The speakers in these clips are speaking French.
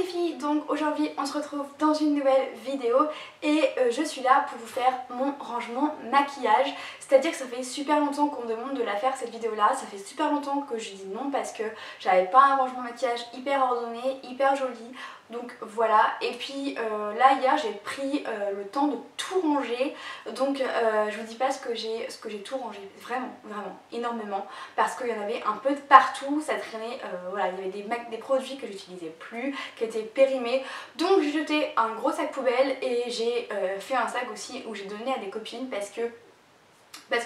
filles, donc aujourd'hui on se retrouve dans une nouvelle vidéo et je suis là pour vous faire mon rangement maquillage. C'est-à-dire que ça fait super longtemps qu'on me demande de la faire cette vidéo là, ça fait super longtemps que je dis non parce que j'avais pas un rangement maquillage hyper ordonné, hyper joli. Donc voilà, et puis là hier j'ai pris le temps de tout ranger. Donc je vous dis pas ce que j'ai tout rangé, vraiment énormément, parce qu'il y en avait un peu de partout, ça traînait, voilà, il y avait des produits que j'utilisais plus, qui étaient périmés. Donc j'ai jeté un gros sac poubelle et j'ai fait un sac aussi où j'ai donné à des copines parce que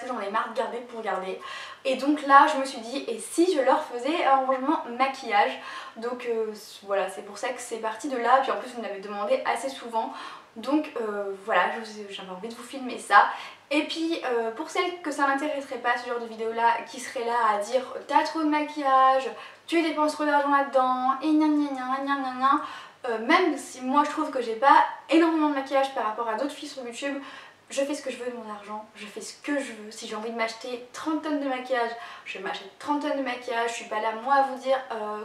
j'en ai marre de garder pour garder. Et donc là je me suis dit, et si je leur faisais un rangement maquillage. Donc voilà, c'est pour ça que c'est parti de là. Puis en plus vous me l'avez demandé assez souvent. Donc voilà, j'avais envie de vous filmer ça. Et puis pour celles que ça n'intéresserait pas, ce genre de vidéo là, qui serait là à dire t'as trop de maquillage, tu dépenses trop d'argent là-dedans, et gna gna gna gna gna gna. Même si moi je trouve que j'ai pas énormément de maquillage par rapport à d'autres filles sur YouTube, je fais ce que je veux de mon argent, je fais ce que je veux. Si j'ai envie de m'acheter 30 tonnes de maquillage, je m'achète 30 tonnes de maquillage. Je suis pas là moi à vous dire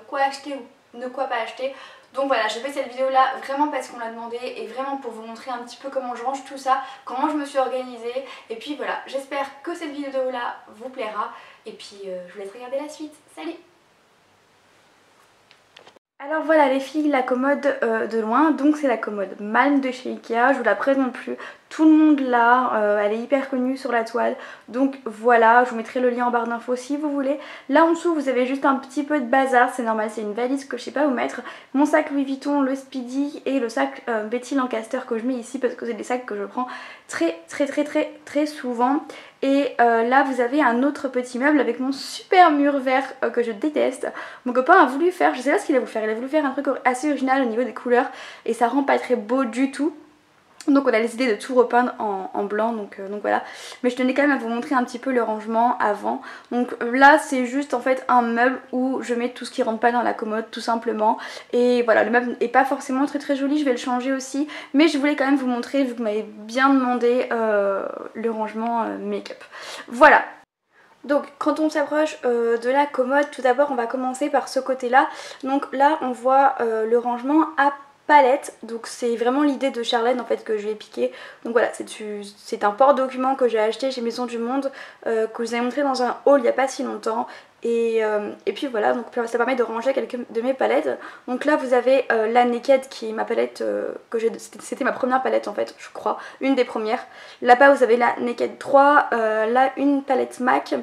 quoi acheter ou ne quoi pas acheter. Donc voilà, j'ai fait cette vidéo là vraiment parce qu'on l'a demandé et vraiment pour vous montrer un petit peu comment je range tout ça, comment je me suis organisée. Et puis voilà, j'espère que cette vidéo là vous plaira. Et puis je vous laisse regarder la suite. Salut! Alors voilà les filles, la commode de loin, donc c'est la commode Malm de chez Ikea, je vous la présente plus, tout le monde l'a, elle est hyper connue sur la toile, donc voilà, je vous mettrai le lien en barre d'infos si vous voulez. Là en dessous vous avez juste un petit peu de bazar, c'est normal, c'est une valise que je sais pas où mettre, mon sac Louis Vuitton, le Speedy et le sac Betty Lancaster que je mets ici parce que c'est des sacs que je prends très souvent. Et là vous avez un autre petit meuble avec mon super mur vert que je déteste. Mon copain a voulu faire, je sais pas ce qu'il a voulu faire, il a voulu faire un truc assez original au niveau des couleurs et ça rend pas très beau du tout. Donc on a décidé de tout repeindre en blanc, donc voilà. Mais je tenais quand même à vous montrer un petit peu le rangement avant. Donc là c'est juste en fait un meuble où je mets tout ce qui rentre pas dans la commode tout simplement. Et voilà, le meuble n'est pas forcément très joli, je vais le changer aussi. Mais je voulais quand même vous montrer, vu que vous m'avez bien demandé le rangement make-up. Voilà. Donc quand on s'approche de la commode, tout d'abord on va commencer par ce côté là. Donc là on voit le rangement à palette, donc c'est vraiment l'idée de Charlène en fait que je vais piquer. Donc voilà, c'est un porte-document que j'ai acheté chez Maison du Monde, que je vous ai montré dans un haul il n'y a pas si longtemps. Et puis voilà, donc ça permet de ranger quelques de mes palettes. Donc là vous avez la Naked qui est ma palette c'était ma première palette en fait, je crois, une des premières. Là-bas vous avez la Naked 3, là une palette MAC.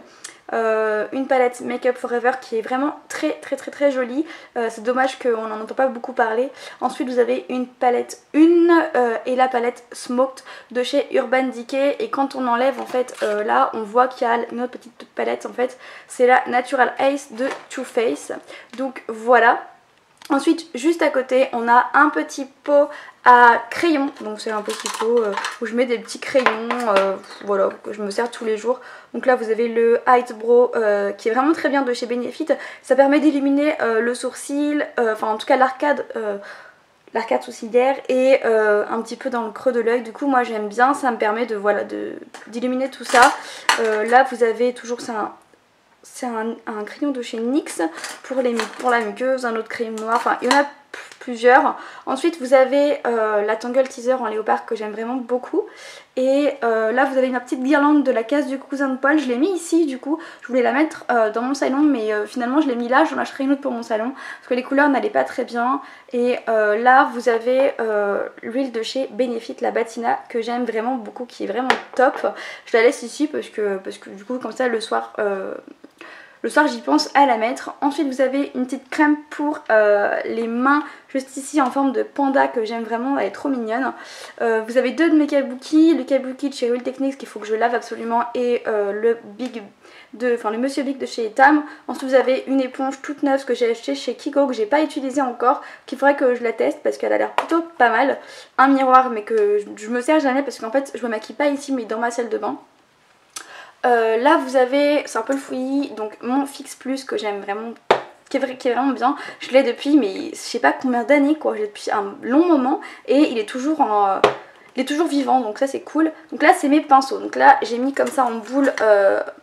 Une palette Make Up Forever qui est vraiment très jolie. C'est dommage qu'on n'en entend pas beaucoup parler. Ensuite vous avez une palette et la palette Smoked de chez Urban Decay. Et quand on enlève en fait là on voit qu'il y a une autre petite palette en fait. C'est la Natural Ace de Too Faced. Donc voilà. Ensuite juste à côté on a un petit pot à crayons, donc c'est un petit pot où je mets des petits crayons, voilà, que je me sers tous les jours. Donc là vous avez le Height Brow qui est vraiment très bien de chez Benefit, ça permet d'illuminer le sourcil, enfin en tout cas l'arcade sourcilière et un petit peu dans le creux de l'œil. Du coup moi j'aime bien, ça me permet de voilà d'illuminer tout ça. Là vous avez toujours ça. C'est un crayon de chez NYX pour la muqueuse, un autre crayon noir, enfin il y en a plusieurs. Ensuite vous avez la Tangle Teaser en léopard que j'aime vraiment beaucoup. Et là vous avez une petite guirlande de la case du cousin de Paul, je l'ai mis ici du coup. Je voulais la mettre dans mon salon mais finalement je l'ai mis là, j'en achèterai une autre pour mon salon parce que les couleurs n'allaient pas très bien. Et là vous avez l'huile de chez Benefit, la Batina, que j'aime vraiment beaucoup, qui est vraiment top. Je la laisse ici parce que du coup comme ça le soir j'y pense à la mettre. Ensuite vous avez une petite crème pour les mains juste ici en forme de panda que j'aime vraiment, elle est trop mignonne. Vous avez deux de mes kabuki, le kabuki de chez Real Techniques qu'il faut que je lave absolument et le Monsieur Big de chez Etam. Ensuite vous avez une éponge toute neuve que j'ai achetée chez Kiko que j'ai pas utilisée encore, qu'il faudrait que je la teste parce qu'elle a l'air plutôt pas mal. Un miroir mais que je me sers jamais parce qu'en fait je me maquille pas ici mais dans ma salle de bain. Là vous avez, c'est un peu le fouillis, donc mon Fix Plus que j'aime vraiment, qui est vraiment bien. Je l'ai depuis mais je sais pas combien d'années quoi, je l'ai depuis un long moment et il est toujours il est toujours vivant, donc ça c'est cool. Donc là c'est mes pinceaux, donc là j'ai mis comme ça en boule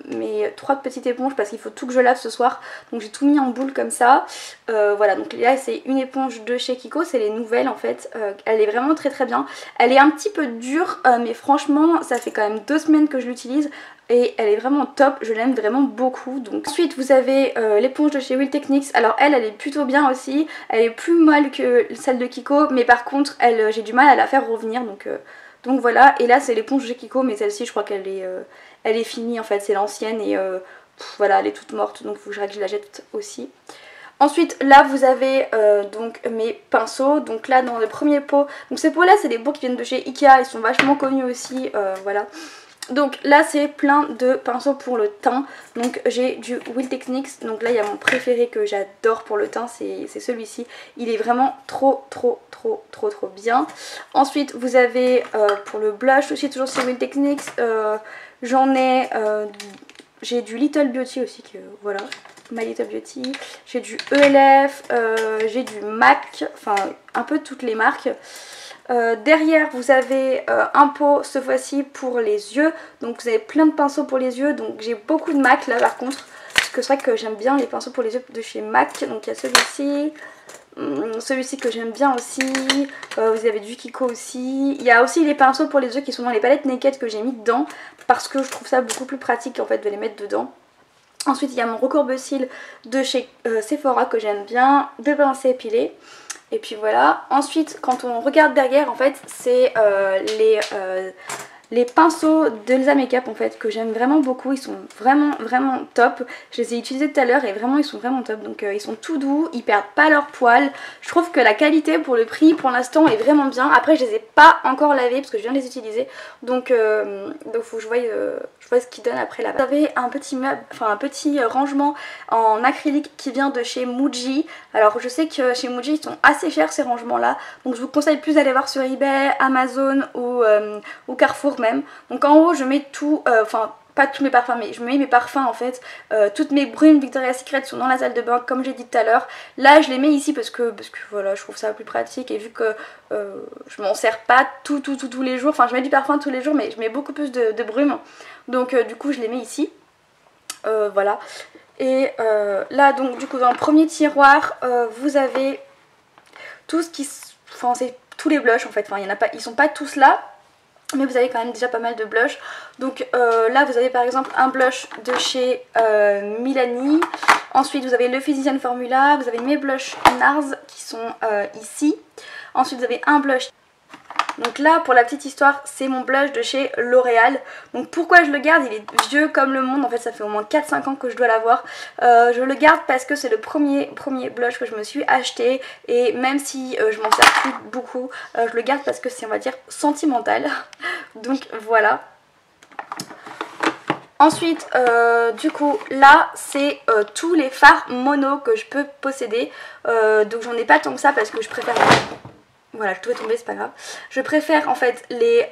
mes 3 petites éponges parce qu'il faut tout que je lave ce soir. Donc j'ai tout mis en boule comme ça. Voilà, donc là c'est une éponge de chez Kiko, c'est les nouvelles en fait. Elle est vraiment très très bien. Elle est un petit peu dure, mais franchement ça fait quand même 2 semaines que je l'utilise. Et elle est vraiment top, je l'aime vraiment beaucoup. Donc ensuite vous avez l'éponge de chez Will Techniques. Alors elle est plutôt bien aussi. Elle est plus molle que celle de Kiko, mais par contre j'ai du mal à la faire revenir. Donc voilà, et là c'est l'éponge de chez Kiko, mais celle-ci je crois qu'elle est, elle est finie en fait, c'est l'ancienne et voilà, elle est toute morte, donc il faut que je la jette aussi. Ensuite là vous avez donc mes pinceaux, donc là dans le premier pot, donc ces pots là c'est des pots qui viennent de chez Ikea, ils sont vachement connus aussi, voilà. Donc là c'est plein de pinceaux pour le teint. Donc j'ai du Will Techniques. Donc là il y a mon préféré que j'adore pour le teint, c'est celui-ci. Il est vraiment trop bien. Ensuite vous avez pour le blush aussi toujours sur Will Techniques. J'en ai j'ai du Little Beauty aussi, que voilà, My Little Beauty. J'ai du ELF, j'ai du MAC, enfin un peu toutes les marques. Derrière vous avez un pot cette fois-ci pour les yeux, donc vous avez plein de pinceaux pour les yeux, donc j'ai beaucoup de MAC là par contre, parce que c'est vrai que j'aime bien les pinceaux pour les yeux de chez MAC, donc il y a celui-ci que j'aime bien aussi, vous avez du Kiko aussi, il y a aussi les pinceaux pour les yeux qui sont dans les palettes Naked que j'ai mis dedans, parce que je trouve ça beaucoup plus pratique en fait de les mettre dedans. Ensuite il y a mon recourbe-cils de chez Sephora que j'aime bien, de pinceaux épilés. Et puis voilà, ensuite quand on regarde derrière en fait c'est les pinceaux d'Elsa Makeup en fait que j'aime vraiment beaucoup, ils sont vraiment top. Je les ai utilisés tout à l'heure et vraiment ils sont vraiment top, donc ils sont tout doux, ils perdent pas leur poil. Je trouve que la qualité pour le prix pour l'instant est vraiment bien. Après je les ai pas encore lavés parce que je viens de les utiliser, donc faut que je vois ce qu'ils donnent après là-bas. Vous avez un petit meuble, enfin un petit rangement en acrylique qui vient de chez Muji. Alors je sais que chez Muji ils sont assez chers ces rangements là, donc je vous conseille plus d'aller voir sur eBay, Amazon ou Carrefour même. Donc en haut je mets tout, enfin pas tous mes parfums mais je mets mes parfums en fait, toutes mes brunes Victoria's Secret sont dans la salle de bain comme j'ai dit tout à l'heure. Là je les mets ici parce que voilà, je trouve ça plus pratique et vu que je m'en sers pas tous les jours, enfin je mets du parfum tous les jours mais je mets beaucoup plus de brume, donc du coup je les mets ici, voilà. Et là donc du coup dans le premier tiroir vous avez tout ce qui, enfin c'est tous les blushs en fait, enfin il y en a pas, ils sont pas tous là, mais vous avez quand même déjà pas mal de blush. Donc là vous avez par exemple un blush de chez Milani. Ensuite vous avez le Physician Formula, vous avez mes blushs NARS qui sont ici. Ensuite vous avez un blush. Donc là pour la petite histoire c'est mon blush de chez L'Oréal. Donc pourquoi je le garde, il est vieux comme le monde en fait, ça fait au moins 4-5 ans que je dois l'avoir. Je le garde parce que c'est le premier blush que je me suis acheté. Et même si je m'en sers plus beaucoup, je le garde parce que c'est on va dire sentimental. Donc voilà. Ensuite du coup là c'est tous les fards mono que je peux posséder. Donc j'en ai pas tant que ça parce que je préfère... Voilà, je tout est tombé, c'est pas grave. Je préfère en fait les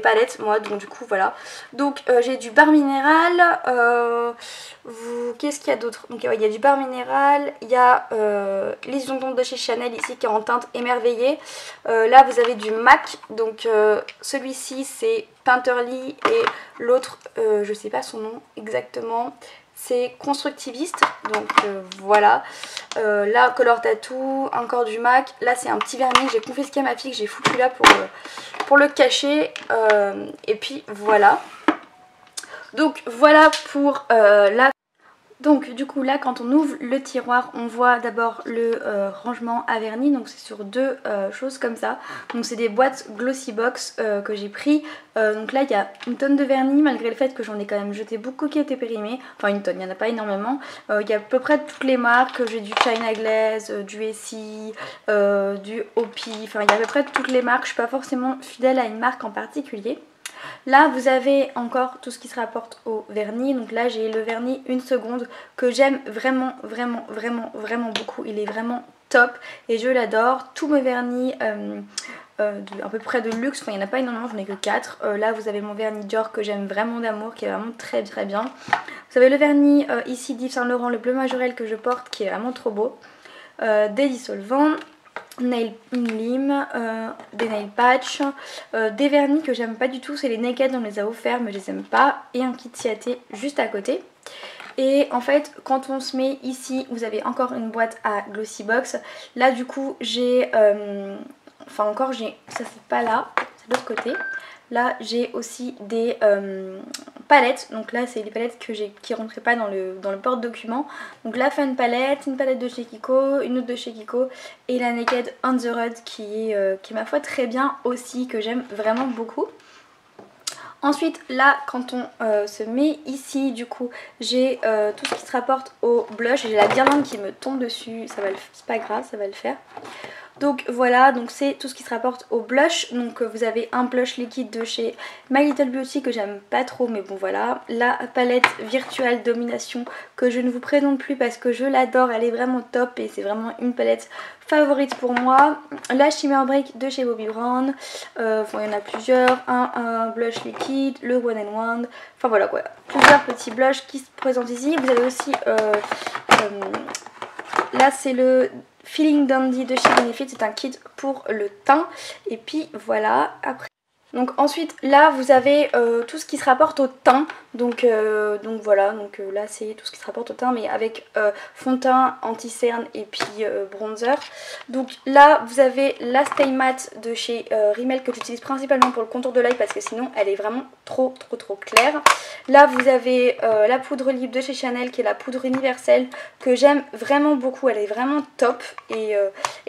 palettes moi, donc du coup voilà. Donc j'ai du Bar Minéral, qu'est-ce qu'il y a d'autre? Donc il y a du Bar Minéral, il y a les ondes de chez Chanel ici qui est en teinte émerveillée. Là vous avez du MAC, donc celui-ci c'est Painterly et l'autre je sais pas son nom exactement. C'est constructiviste, donc voilà. Là, Color Tattoo, encore du MAC. Là, c'est un petit vernis que j'ai confisqué à ma fille, que j'ai foutu là pour le cacher. Et puis voilà. Donc voilà pour la... Donc du coup là quand on ouvre le tiroir on voit d'abord le rangement à vernis, donc c'est sur deux choses comme ça. Donc c'est des boîtes Glossy Box que j'ai pris, donc là il y a une tonne de vernis malgré le fait que j'en ai quand même jeté beaucoup qui étaient périmés, enfin une tonne, il n'y en a pas énormément. Il y a à peu près toutes les marques, j'ai du China Glaze, du Essie, du Hopi, enfin il y a à peu près toutes les marques, je suis pas forcément fidèle à une marque en particulier. Là vous avez encore tout ce qui se rapporte au vernis, donc là j'ai le vernis 1 seconde que j'aime vraiment beaucoup, il est vraiment top et je l'adore. Tous mes vernis à peu près de luxe, enfin il n'y en a pas énormément, j'en ai que 4. Là vous avez mon vernis Dior que j'aime vraiment d'amour, qui est vraiment très bien. Vous avez le vernis ici d'Yves Saint Laurent, le bleu majorel que je porte, qui est vraiment trop beau, des dissolvants. une lime, des nail patch, des vernis que j'aime pas du tout, c'est les Naked, on me les a offerts mais je les aime pas, et un kit Ciaté juste à côté. Et en fait quand on se met ici, vous avez encore une boîte à Glossybox. Là du coup j'ai, enfin encore j'ai, ça c'est pas là, c'est de l'autre côté. Là j'ai aussi des palettes, donc là c'est les palettes que qui rentraient pas dans le porte-document. Donc la Fun palette, une palette de chez Kiko, une autre de chez Kiko et la Naked on the Road qui est ma foi très bien aussi, que j'aime vraiment beaucoup. Ensuite là quand on se met ici du coup j'ai tout ce qui se rapporte au blush, j'ai la guirlande qui me tombe dessus, c'est pas grave, ça va le faire. Donc voilà, donc c'est tout ce qui se rapporte au blush. Donc vous avez un blush liquide de chez My Little Beauty que j'aime pas trop, mais bon voilà. La palette Virtual Domination que je ne vous présente plus parce que je l'adore, elle est vraiment top et c'est vraiment une palette favorite pour moi. La Shimmer Break de chez Bobbi Brown, bon, il y en a plusieurs, un blush liquide, le One and One, enfin voilà quoi, plusieurs petits blushs qui se présentent ici. Vous avez aussi, là c'est le Feeling Dandy de chez Benefit, c'est un kit pour le teint. Et puis voilà, après. Donc ensuite là vous avez tout ce qui se rapporte au teint. Donc voilà, donc là c'est tout ce qui se rapporte au teint mais avec fond de teint, anti-cerne et puis bronzer. Donc là vous avez la Stay Matte de chez Rimmel que j'utilise principalement pour le contour de l'œil parce que sinon elle est vraiment trop claire. Là vous avez la poudre lip de chez Chanel qui est la poudre universelle que j'aime vraiment beaucoup, elle est vraiment top et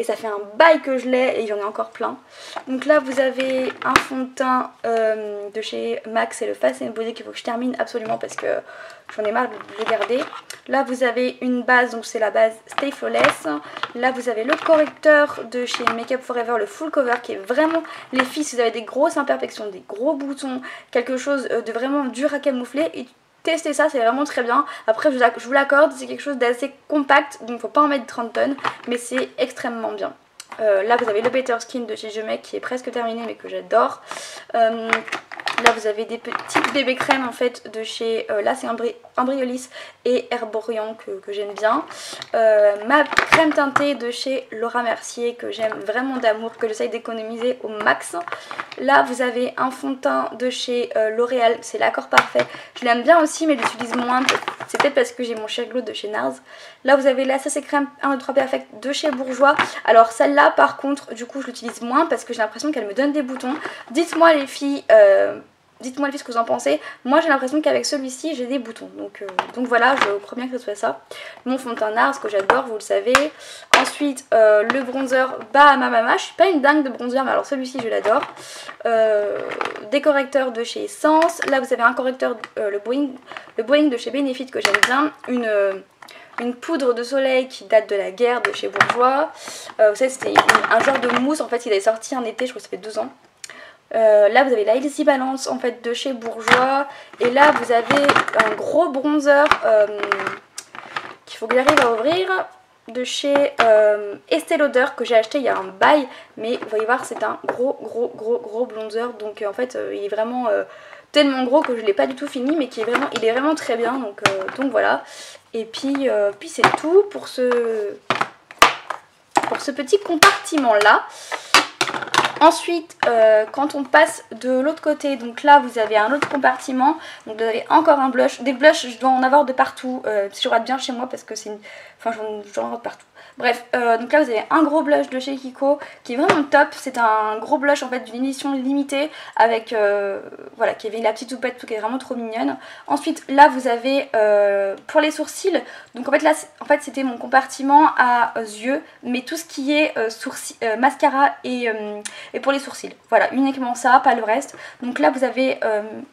ça fait un bail que je l'ai et il y en a encore plein. Donc là vous avez un fond de teint de chez MAC, c'est le Fast and Body qu'il faut que je termine absolument parce que j'en ai marre de le garder. Là vous avez une base, donc c'est la base Stay Flawless. Là vous avez le correcteur de chez Make Up For Ever, le full cover qui est vraiment, les filles si vous avez des grosses imperfections, des gros boutons, quelque chose de vraiment dur à camoufler, et testez ça, c'est vraiment très bien. Après je vous l'accorde, c'est quelque chose d'assez compact donc faut pas en mettre 30 tonnes mais c'est extrêmement bien. Là vous avez le Better Skin de chez Je Make qui est presque terminé mais que j'adore. Là vous avez des petites bébés crèmes en fait de chez, là c'est Embryolisse et Herborian que j'aime bien. Ma crème teintée de chez Laura Mercier que j'aime vraiment d'amour, que j'essaye d'économiser au max. Là vous avez un fond de teint de chez L'Oréal, c'est l'accord parfait. Je l'aime bien aussi mais je l'utilise moins, c'est peut-être parce que j'ai mon Sheer Glow de chez NARS. Là vous avez la CC Crème 1, 2, 3 Perfect de chez Bourjois. Alors celle-là par contre du coup je l'utilise moins parce que j'ai l'impression qu'elle me donne des boutons. Dites-moi les filles ce que vous en pensez. Moi j'ai l'impression qu'avec celui-ci j'ai des boutons. Donc voilà, je crois bien que ce soit ça. Mon fond de teint NARS que j'adore, vous le savez. Ensuite le bronzer Bahama Mama. Je suis pas une dingue de bronzer mais alors celui-ci je l'adore. Des correcteurs de chez Essence. Là vous avez un correcteur, le Boeing de chez Benefit que j'aime bien. Une poudre de soleil qui date de la guerre de chez Bourjois. Vous savez c'était un genre de mousse en fait qui avait sorti un été, je crois que ça fait 2 ans. Là vous avez la Easy Balance en fait de chez Bourjois. Et là vous avez un gros bronzer qu'il faut que j'arrive à ouvrir de chez Estée Lauder que j'ai acheté il y a un bail. Mais vous voyez voir c'est un gros bronzer. Donc en fait il est vraiment tellement gros que je ne l'ai pas du tout fini mais il est vraiment très bien. Donc voilà. Et puis c'est tout pour ce petit compartiment là. Ensuite quand on passe de l'autre côté, donc là vous avez un autre compartiment, donc vous avez encore un blush, des blushs je dois en avoir de partout, si je regarde bien chez moi parce que c'est enfin j'en vois de partout. Bref, donc là vous avez un gros blush de chez Kiko qui est vraiment top, c'est un gros blush en fait d'une édition limitée avec, voilà, qui avait la petite houppette qui est vraiment trop mignonne. Ensuite là vous avez pour les sourcils, donc en fait là c'était mon compartiment à yeux, mais tout ce qui est mascara et pour les sourcils, voilà, uniquement ça, pas le reste. Donc là vous avez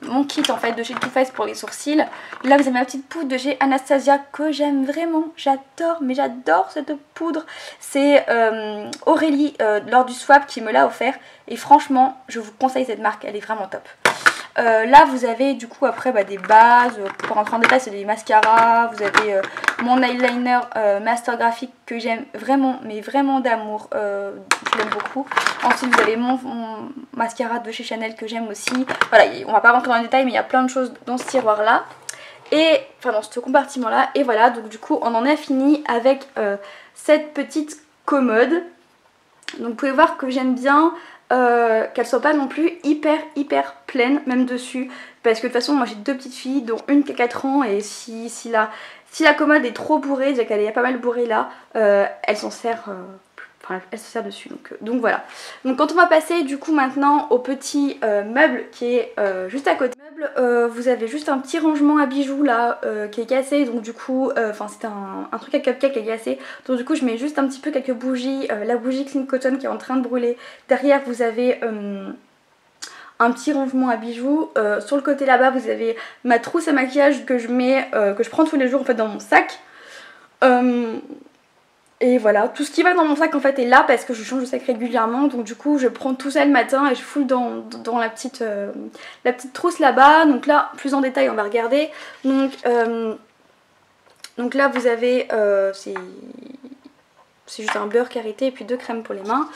mon kit en fait de chez Too Faced pour les sourcils. Là vous avez ma petite poudre de chez Anastasia que j'aime vraiment, j'adore cette poudre. C'est Aurélie lors du swap qui me l'a offert et franchement je vous conseille cette marque, elle est vraiment top. Là vous avez du coup après des bases, pour rentrer en détail c'est des mascaras, vous avez mon eyeliner Master Graphic que j'aime vraiment, mais vraiment d'amour, je l'aime beaucoup. Ensuite vous avez mon mascara de chez Chanel que j'aime aussi. Voilà, on va pas rentrer dans les détails mais il y a plein de choses dans ce tiroir là. Et enfin dans ce compartiment là. Et voilà, donc du coup on en a fini avec cette petite commode. Donc vous pouvez voir que j'aime bien qu'elle soit pas non plus hyper pleine même dessus, parce que de toute façon moi j'ai 2 petites filles dont une qui a 4 ans, et si la commode est trop bourrée, déjà qu'elle est pas mal bourrée là, elle s'en sert elle se sert dessus, donc voilà. Donc quand on va passer du coup maintenant au petit meuble qui est juste à côté, vous avez juste un petit rangement à bijoux là qui est cassé, donc du coup c'était un truc à cupcake qui est cassé, donc du coup je mets juste un petit peu quelques bougies, la bougie Clean Cotton qui est en train de brûler. Derrière vous avez un petit rangement à bijoux, sur le côté là-bas vous avez ma trousse à maquillage que je mets, que je prends tous les jours en fait dans mon sac. Et voilà, tout ce qui va dans mon sac en fait est là parce que je change de sac régulièrement, donc du coup je prends tout ça le matin et je foule dans la petite trousse là-bas. Donc là, plus en détail on va regarder. Donc là vous avez, c'est juste un beurre karité et puis 2 crèmes pour les mains.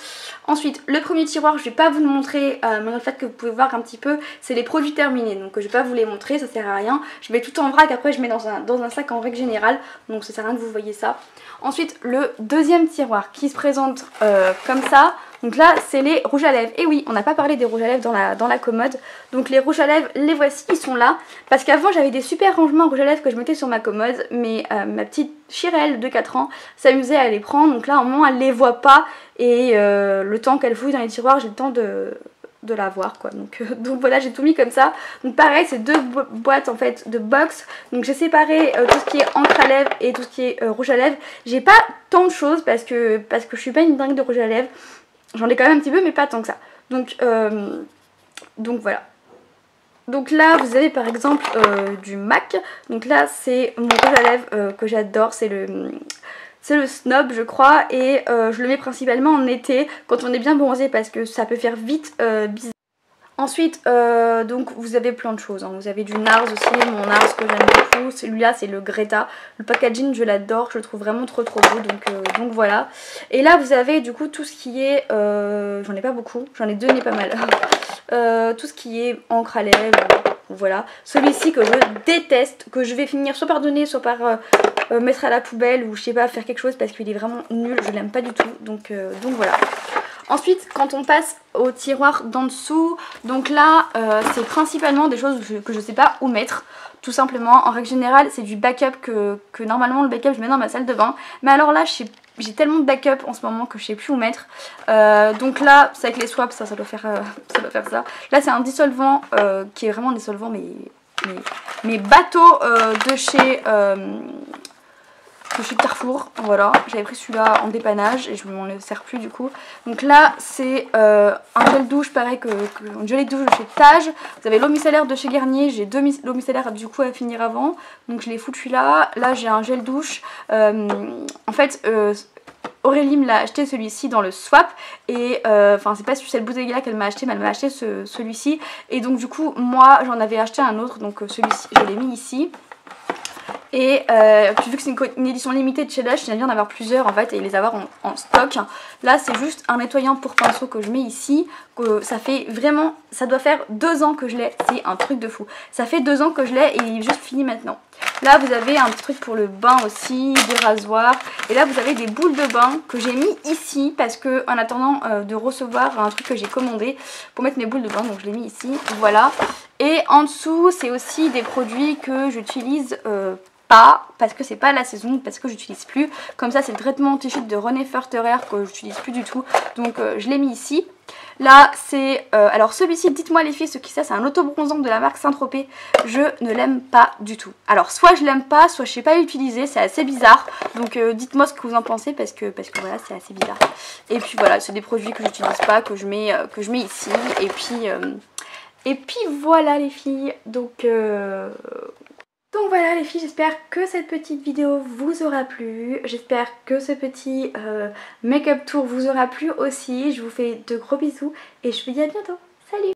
Ensuite, le premier tiroir, je vais pas vous le montrer, mais le fait que vous pouvez voir un petit peu, c'est les produits terminés. Donc je vais pas vous les montrer, ça sert à rien. Je mets tout en vrac, après je mets dans un sac en règle générale. Donc ça sert à rien que vous voyez ça. Ensuite, le deuxième tiroir qui se présente comme ça. Donc là, c'est les rouges à lèvres. Et oui, on n'a pas parlé des rouges à lèvres dans la commode. Donc les rouges à lèvres, les voici, ils sont là. Parce qu'avant, j'avais des super rangements rouges à lèvres que je mettais sur ma commode. Mais ma petite Chirelle de 4 ans s'amusait à les prendre. Donc là, au moment, elle les voit pas. Et le temps qu'elle fouille dans les tiroirs, j'ai le temps de la voir quoi. Donc voilà, j'ai tout mis comme ça. Donc pareil, c'est 2 boîtes en fait de box. Donc j'ai séparé tout ce qui est encre à lèvres et tout ce qui est rouge à lèvres. J'ai pas tant de choses parce que je suis pas une dingue de rouge à lèvres. J'en ai quand même un petit peu mais pas tant que ça. Donc voilà. Donc là vous avez par exemple du MAC. Donc là c'est mon rouge à lèvres que j'adore. C'est le Snob je crois, et je le mets principalement en été quand on est bien bronzé parce que ça peut faire vite bizarre. Ensuite donc vous avez plein de choses, hein. Vous avez du NARS aussi, mon NARS que j'aime beaucoup, celui-là c'est le Greta. Le packaging je l'adore, je le trouve vraiment trop beau, donc voilà. Et là vous avez du coup tout ce qui est, j'en ai pas beaucoup, j'en ai 2 mais pas mal. Tout ce qui est encre à lèvres, voilà. Celui-ci que je déteste, que je vais finir soit par donner, soit par mettre à la poubelle ou je sais pas, faire quelque chose parce qu'il est vraiment nul, je l'aime pas du tout, donc voilà. Ensuite, quand on passe au tiroir d'en dessous, donc là c'est principalement des choses que je sais pas où mettre, tout simplement. En règle générale c'est du backup que normalement le backup je mets dans ma salle de bain, mais alors là j'ai tellement de backup en ce moment que je sais plus où mettre. Donc là c'est avec les swaps, ça doit faire ça. Là c'est un dissolvant qui est vraiment un dissolvant mais bateau de chez Carrefour, voilà, j'avais pris celui-là en dépannage et je m'en sers plus du coup. Donc là c'est un gel douche pareil un gel douche de chez Tage. Vous avez l'eau micellaire de chez Garnier, j'ai 2 l'eau micellaire du coup à finir avant, donc je l'ai foutu là. Là j'ai un gel douche, en fait Aurélie me l'a acheté celui-ci dans le swap et enfin c'est pas cette bouteille là qu'elle m'a acheté, mais elle m'a acheté celui-ci, et donc du coup moi j'en avais acheté un autre, donc celui-ci je l'ai mis ici. Et vu que c'est une édition limitée de chez Lush, j'aime bien en avoir plusieurs en fait et les avoir en stock. Là c'est juste un nettoyant pour pinceau que je mets ici, que ça fait vraiment, ça doit faire 2 ans que je l'ai, c'est un truc de fou. Ça fait 2 ans que je l'ai et il est juste fini maintenant. Là vous avez un petit truc pour le bain aussi, des rasoirs, et là vous avez des boules de bain que j'ai mis ici parce que en attendant de recevoir un truc que j'ai commandé pour mettre mes boules de bain, donc je l'ai mis ici, voilà. Et en dessous c'est aussi des produits que j'utilise pas parce que c'est pas la saison, parce que j'utilise plus. Comme ça c'est le traitement anti-chute de René Ferterer que j'utilise plus du tout, donc je l'ai mis ici. Là c'est, alors celui-ci, dites-moi les filles ce qui c'est un auto-bronzant de la marque Saint-Tropez. Je ne l'aime pas du tout. Alors soit je l'aime pas, soit je sais pas l'utiliser, c'est assez bizarre. Donc dites-moi ce que vous en pensez parce que voilà c'est assez bizarre. Et puis voilà, c'est des produits que j'utilise pas, que je mets ici. Et puis voilà les filles, donc voilà les filles, j'espère que cette petite vidéo vous aura plu. J'espère que ce petit make-up tour vous aura plu aussi. Je vous fais de gros bisous et je vous dis à bientôt. Salut!